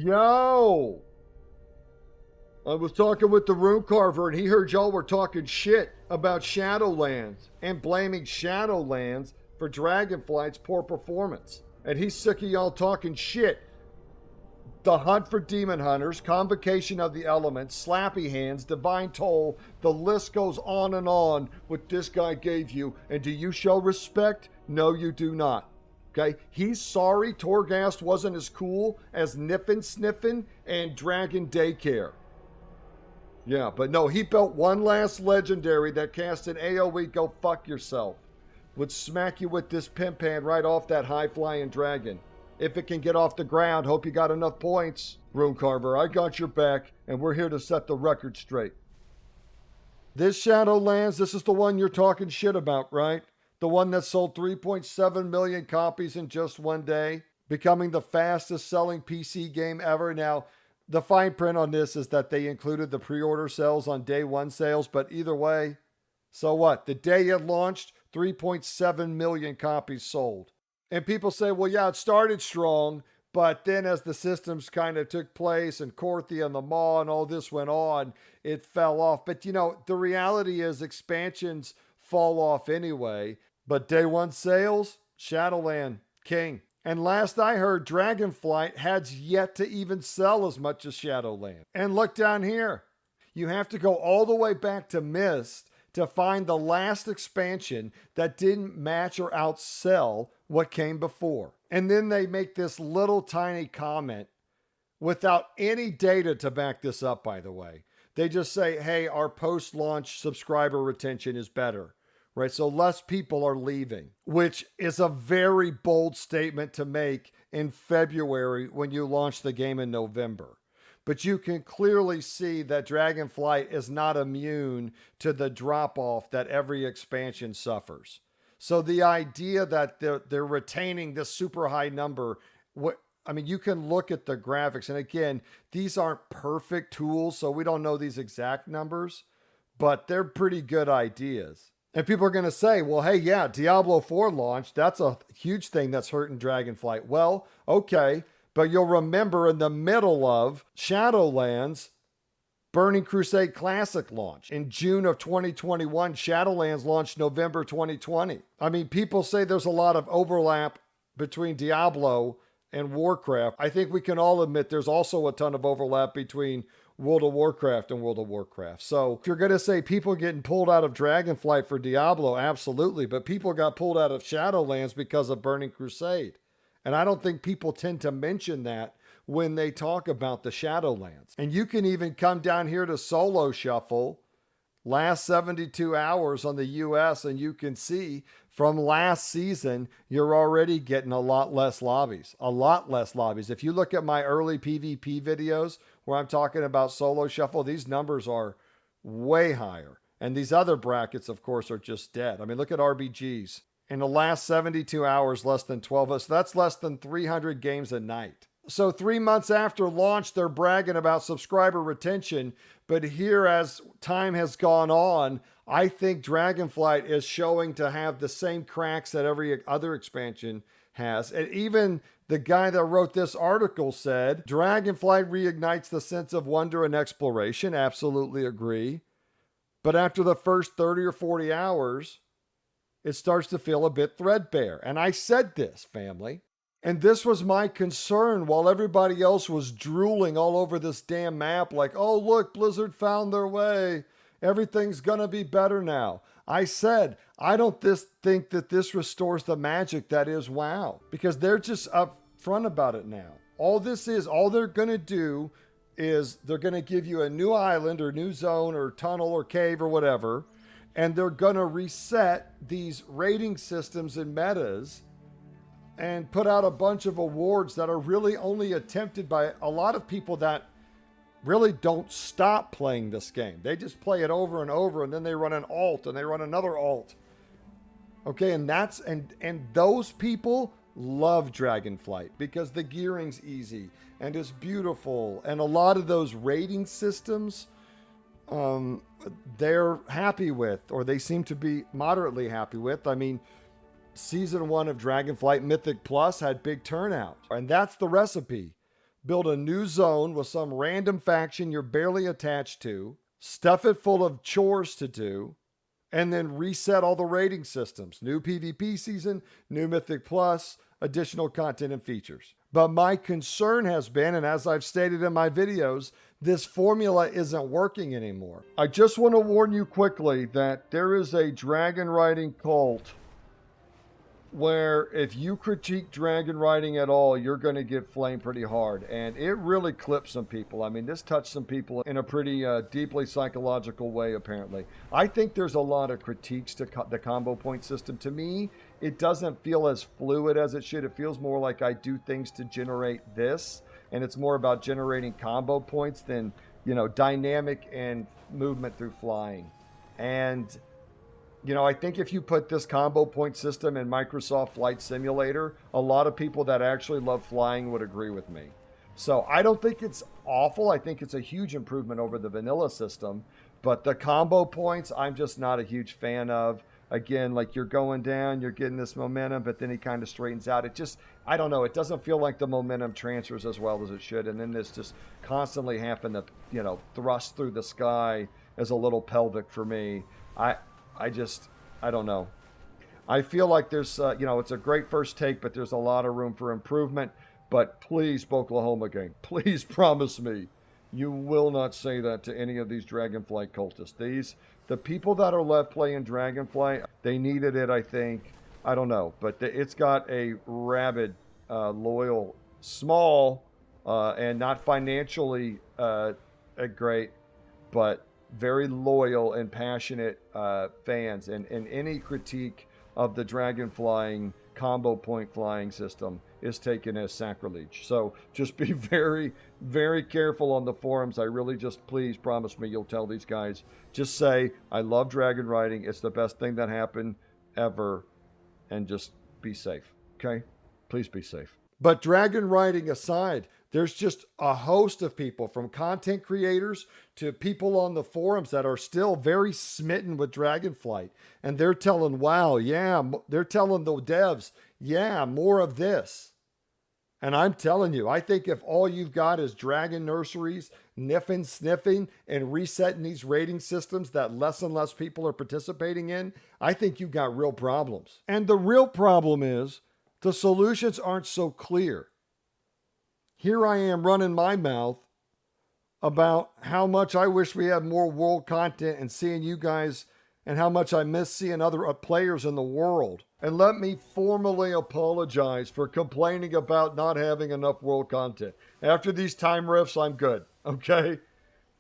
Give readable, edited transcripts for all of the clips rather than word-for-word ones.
Yo! I was talking with the Runecarver and he heard y'all were talking shit about Shadowlands and blaming Shadowlands for Dragonflight's poor performance. And he's sick of y'all talking shit. The Hunt for Demon Hunters, Convocation of the Elements, Slappy Hands, Divine Toll, the list goes on and on what this guy gave you. And do you show respect? No, you do not. Okay? He's sorry Torghast wasn't as cool as Niffin Sniffin and Dragon Daycare. Yeah, but no, he built one last legendary that cast an AoE, go fuck yourself. Would smack you with this pimp hand right off that high-flying dragon. If it can get off the ground, hope you got enough points. Runecarver, I got your back, and we're here to set the record straight. This Shadowlands, this is the one you're talking shit about, right? The one that sold 3.7 million copies in just one day, becoming the fastest selling PC game ever. Now, the fine print on this is that they included the pre-order sales on day one sales, but either way, so what? The day it launched, 3.7 million copies sold. And people say, well, yeah, it started strong, but then as the systems kind of took place and Korthi and the Maw and all this went on, it fell off. But, you know, the reality is expansions fall off anyway. But day one sales, Shadowland, king. And last I heard, Dragonflight has yet to even sell as much as Shadowland. And look down here. You have to go all the way back to Mist to find the last expansion that didn't match or outsell what came before. And then they make this little tiny comment without any data to back this up, by the way. They just say, hey, our post-launch subscriber retention is better. Right, so less people are leaving, which is a very bold statement to make in February when you launch the game in November. But you can clearly see that Dragonflight is not immune to the drop-off that every expansion suffers. So the idea that they're retaining this super high number, I mean, you can look at the graphics. And again, these aren't perfect tools, so we don't know these exact numbers, but they're pretty good ideas. And people are going to say, well, hey, yeah, Diablo 4 launched. That's a huge thing that's hurting Dragonflight. Well, okay, but you'll remember in the middle of Shadowlands, Burning Crusade Classic launch. In June of 2021, Shadowlands launched November 2020. I mean, people say there's a lot of overlap between Diablo and Warcraft. I think we can all admit there's also a ton of overlap between World of Warcraft and World of Warcraft. So if you're going to say people getting pulled out of Dragonflight for Diablo, absolutely. But people got pulled out of Shadowlands because of Burning Crusade. And I don't think people tend to mention that when they talk about the Shadowlands. And you can even come down here to Solo Shuffle, last 72 hours on the US, and you can see from last season, you're already getting a lot less lobbies. A lot less lobbies. If you look at my early PvP videos where I'm talking about Solo Shuffle, these numbers are way higher. And these other brackets, of course, are just dead. I mean, look at RBGs. In the last 72 hours, less than 12. So that's less than 300 games a night. So 3 months after launch, they're bragging about subscriber retention. But here, as time has gone on, I think Dragonflight is showing to have the same cracks that every other expansion has. And even the guy that wrote this article said, Dragonflight reignites the sense of wonder and exploration. Absolutely agree. But after the first 30 or 40 hours, it starts to feel a bit threadbare. And I said this, family. And this was my concern while everybody else was drooling all over this damn map like, oh, look, Blizzard found their way. Everything's going to be better now. I said, I don't think that this restores the magic that is WoW, because they're just upfront about it now. All they're going to do is they're going to give you a new island or new zone or tunnel or cave or whatever, and they're going to reset these rating systems and metas and put out a bunch of awards that are really only attempted by a lot of people that really don't stop playing this game. They just play it over and over, and then they run an alt and they run another alt. Okay, and those people love Dragonflight because the gearing's easy and it's beautiful, and a lot of those rating systems they're happy with, or they seem to be moderately happy with. I mean, Season 1 of Dragonflight Mythic Plus had big turnout, and that's the recipe. build a new zone with some random faction you're barely attached to, stuff it full of chores to do, and then reset all the rating systems. New PvP season, new Mythic Plus, additional content and features. But my concern has been, and as I've stated in my videos, this formula isn't working anymore. I just want to warn you quickly that there is a dragon riding cult where if you critique dragon riding at all, you're going to get flamed pretty hard. And it really clipped some people. I mean, this touched some people in a pretty deeply psychological way, apparently. I think there's a lot of critiques to the combo point system. To me, it doesn't feel as fluid as it should. It feels more like I do things to generate this. And it's more about generating combo points than, you know, dynamic and movement through flying. And you know, I think if you put this combo point system in Microsoft Flight Simulator, a lot of people that actually love flying would agree with me. So I don't think it's awful. I think it's a huge improvement over the vanilla system. But the combo points, I'm just not a huge fan of. Again, like you're going down, you're getting this momentum, but then he kind of straightens out. It just, I don't know, it doesn't feel like the momentum transfers as well as it should. And then this just constantly having to, you know, thrust through the sky as a little pelvic for me. I don't know. I feel like there's, you know, it's a great first take, but there's a lot of room for improvement. But please, Oklahoma game, please promise me you will not say that to any of these Dragonflight cultists. The people that are left playing Dragonflight, they needed it, I think. I don't know. But it's got a rabid, loyal, small, and not financially great, but very loyal and passionate fans, and any critique of the dragon flying combo point flying system is taken as sacrilege. So just be very, very careful on the forums. I really just, please promise me you'll tell these guys, just say, I love dragon riding, it's the best thing that happened ever, and just be safe, okay? Please be safe. But dragon riding aside, there's just a host of people, from content creators to people on the forums, that are still very smitten with Dragonflight. And they're telling WoW, yeah, they're telling the devs, yeah, more of this. And I'm telling you, I think if all you've got is dragon nurseries, sniffing, and resetting these rating systems that less and less people are participating in, I think you've got real problems. And the real problem is the solutions aren't so clear. Here I am running my mouth about how much I wish we had more world content and seeing you guys, and how much I miss seeing other players in the world. And let me formally apologize for complaining about not having enough world content. After these time rifts, I'm good, okay?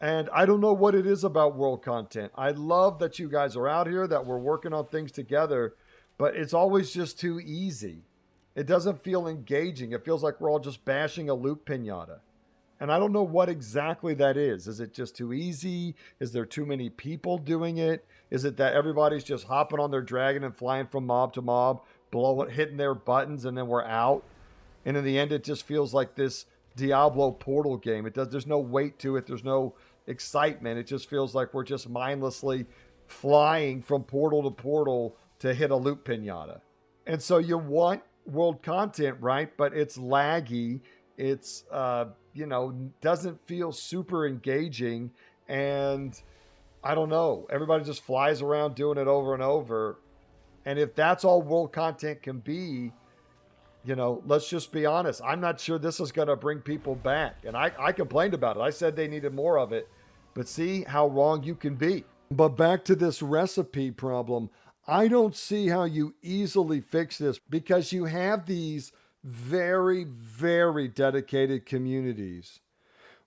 And I don't know what it is about world content. I love that you guys are out here, that we're working on things together, but it's always just too easy. It doesn't feel engaging. It feels like we're all just bashing a loot pinata. And I don't know what exactly that is. Is it just too easy? Is there too many people doing it? Is it that everybody's just hopping on their dragon and flying from mob to mob, hitting their buttons, and then we're out? And in the end, it just feels like this Diablo portal game. There's no weight to it. There's no excitement. It just feels like we're just mindlessly flying from portal to portal to hit a loot pinata. And so you want world content, right? But it's laggy. It's, doesn't feel super engaging. And I don't know, everybody just flies around doing it over and over. And if that's all world content can be, let's just be honest. I'm not sure this is going to bring people back. And I complained about it. I said they needed more of it. But see how wrong you can be. But back to this recipe problem. I don't see how you easily fix this, because you have these very, very dedicated communities,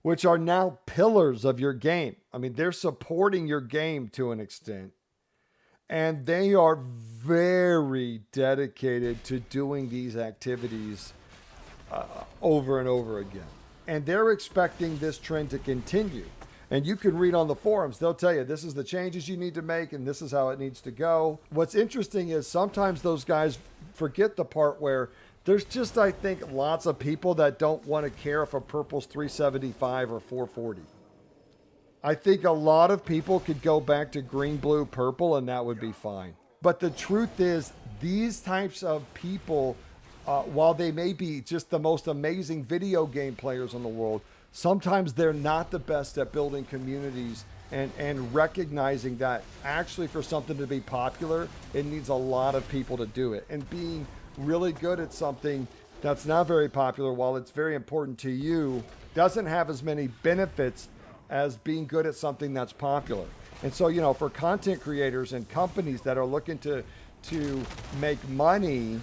which are now pillars of your game. I mean, they're supporting your game to an extent, and they are very dedicated to doing these activities over and over again. And they're expecting this trend to continue. And you can read on the forums, they'll tell you this is the changes you need to make and this is how it needs to go. What's interesting is sometimes those guys forget the part where there's just, I think, lots of people that don't want to care if a purple's 375 or 440. I think a lot of people could go back to green, blue, purple, and that would be fine. But the truth is, these types of people while they may be just the most amazing video game players in the world, sometimes they're not the best at building communities and recognizing that actually for something to be popular, it needs a lot of people to do it. And being really good at something that's not very popular, while it's very important to you, doesn't have as many benefits as being good at something that's popular. And so, you know, for content creators and companies that are looking to make money,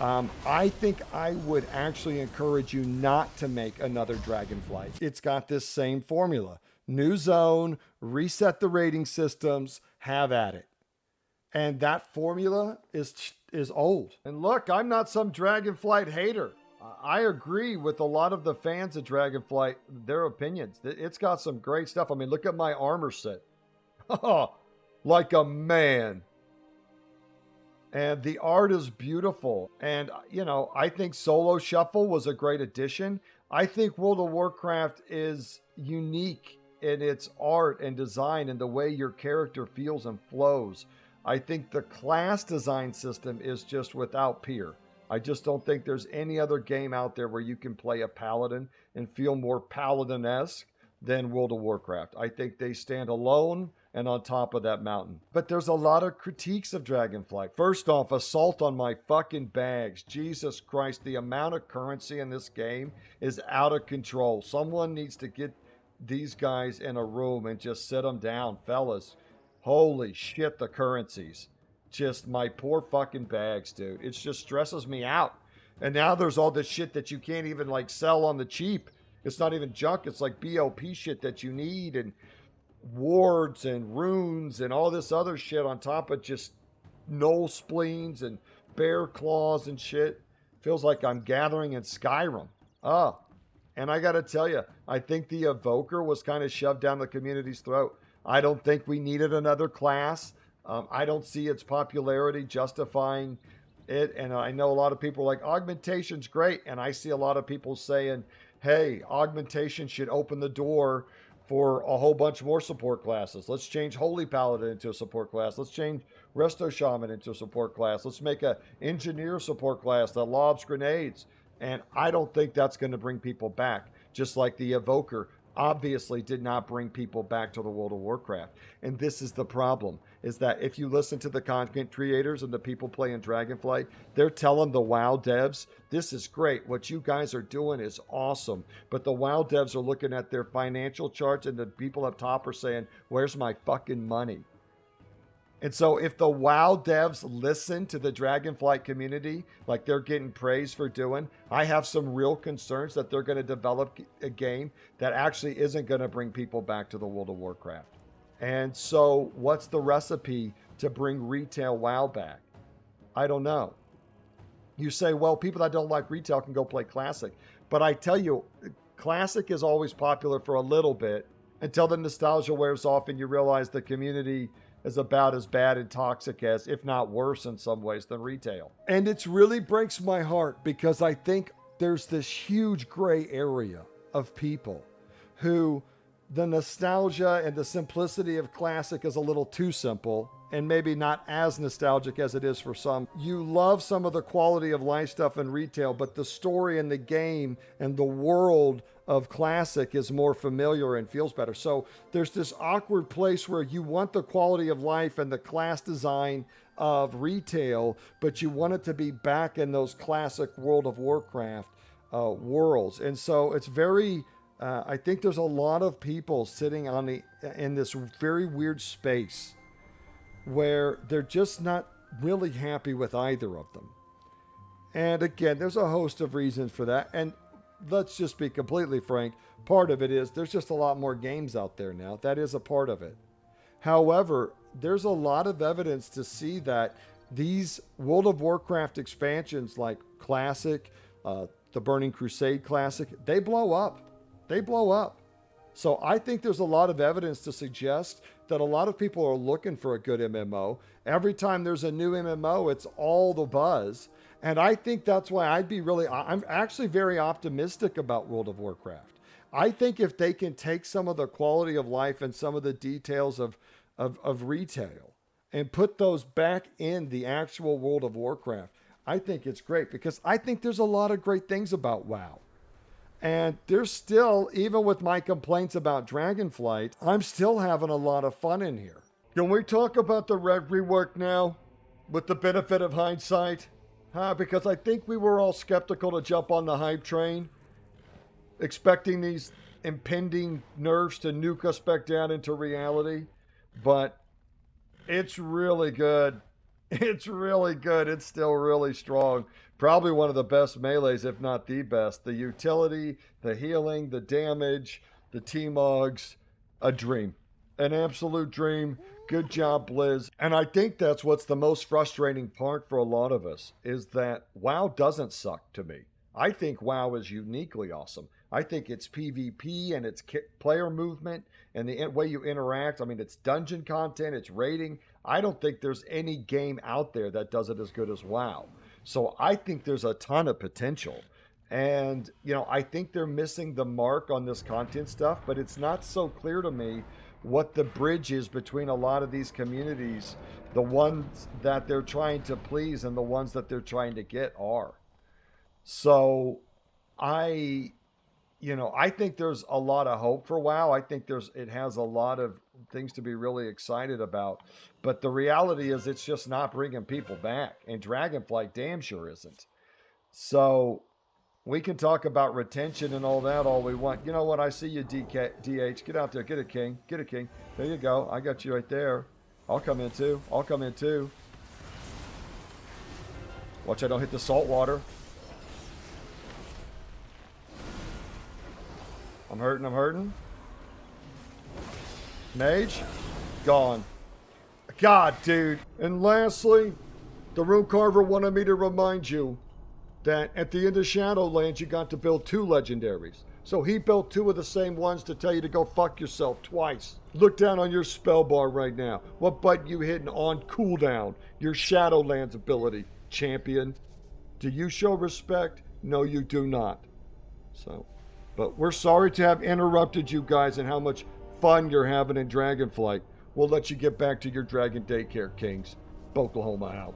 I think I would actually encourage you not to make another Dragonflight. It's got this same formula. New zone, reset the rating systems, have at it. And that formula is old. And look, I'm not some Dragonflight hater. I agree with a lot of the fans of Dragonflight, their opinions. It's got some great stuff. I mean, look at my armor set. Like a man. And the art is beautiful. And, you know, I think Solo Shuffle was a great addition. I think World of Warcraft is unique in its art and design and the way your character feels and flows. I think the class design system is just without peer. I just don't think there's any other game out there where you can play a paladin and feel more paladin-esque than World of Warcraft. I think they stand alone and on top of that mountain. But there's a lot of critiques of Dragonflight. First off, assault on my fucking bags. Jesus Christ, the amount of currency in this game is out of control. Someone needs to get these guys in a room and just sit them down, fellas. Holy shit, the currencies. Just my poor fucking bags, dude. It just stresses me out. And now there's all this shit that you can't even like sell on the cheap. It's not even junk. It's like BOP shit that you need and wards and runes and all this other shit on top of just null spleens and bear claws and shit. Feels like I'm gathering in Skyrim. Oh, and I got to tell you, I think the Evoker was kind of shoved down the community's throat. I don't think we needed another class. I don't see its popularity justifying it. And I know a lot of people are like, augmentation's great. And I see a lot of people saying, hey, augmentation should open the door for a whole bunch more support classes. Let's change Holy Paladin into a support class. Let's change Resto Shaman into a support class. Let's make a engineer support class that lobs grenades. And I don't think that's going to bring people back. Just like the Evoker obviously did not bring people back to the World of Warcraft. And this is the problem, is that if you listen to the content creators and the people playing Dragonflight, they're telling the WoW devs, this is great. What you guys are doing is awesome. But the WoW devs are looking at their financial charts and the people up top are saying, where's my fucking money? And so if the WoW devs listen to the Dragonflight community, like they're getting praise for doing, I have some real concerns that they're going to develop a game that actually isn't going to bring people back to the World of Warcraft. And so what's the recipe to bring retail WoW back? I don't know. You say, well, people that don't like retail can go play Classic. But I tell you, Classic is always popular for a little bit until the nostalgia wears off and you realize the community is about as bad and toxic as, if not worse in some ways, than retail. And it really breaks my heart because I think there's this huge gray area of people who the nostalgia and the simplicity of Classic is a little too simple and maybe not as nostalgic as it is for some. You love some of the quality of life stuff in retail, but the story and the game and the world of Classic is more familiar and feels better. So there's this awkward place where you want the quality of life and the class design of retail, but you want it to be back in those classic World of Warcraft worlds. And so it's very, I think there's a lot of people sitting in this very weird space where they're just not really happy with either of them. And again, there's a host of reasons for that. And let's just be completely frank. Part of it is there's just a lot more games out there now. That is a part of it. However, there's a lot of evidence to see that these World of Warcraft expansions like Classic, the Burning Crusade Classic, they blow up. They blow up. So I think there's a lot of evidence to suggest that a lot of people are looking for a good MMO. Every time there's a new MMO, it's all the buzz. And I think that's why I'm actually very optimistic about World of Warcraft. I think if they can take some of the quality of life and some of the details of retail and put those back in the actual World of Warcraft, I think it's great because I think there's a lot of great things about WoW. And there's still, even with my complaints about Dragonflight, I'm still having a lot of fun in here. Can we talk about the rework now with the benefit of hindsight? Because I think we were all skeptical to jump on the hype train, expecting these impending nerfs to nuke us back down into reality. But it's really good. It's really good. It's still really strong. Probably one of the best melees, if not the best. The utility, the healing, the damage, the T-Mogs, a dream. An absolute dream. Good job, Blizz. And I think that's what's the most frustrating part for a lot of us, is that WoW doesn't suck to me. I think WoW is uniquely awesome. I think it's PvP and it's player movement and the way you interact. I mean, it's dungeon content, it's raiding. I don't think there's any game out there that does it as good as WoW. So I think there's a ton of potential. And, you know, I think they're missing the mark on this content stuff, but it's not so clear to me what the bridge is between a lot of these communities, the ones that they're trying to please and the ones that they're trying to get are. So I think there's a lot of hope for WoW. I think it has a lot of things to be really excited about. But the reality is it's just not bringing people back. And Dragonflight damn sure isn't. So we can talk about retention and all that all we want. You know what? I see you, DH. Get out there. Get a king. Get a king. There you go. I got you right there. I'll come in too. I'll come in too. Watch I don't hit the salt water. I'm hurting, I'm hurting. Mage, gone. God, dude. And lastly, the Runecarver wanted me to remind you that at the end of Shadowlands, you got to build 2 legendaries. So he built 2 of the same ones to tell you to go fuck yourself twice. Look down on your spell bar right now. What button you hitting on cooldown? Your Shadowlands ability, champion. Do you show respect? No, you do not. So... but we're sorry to have interrupted you guys and how much fun you're having in Dragonflight. We'll let you get back to your dragon daycare, Kings. Oklahoma out.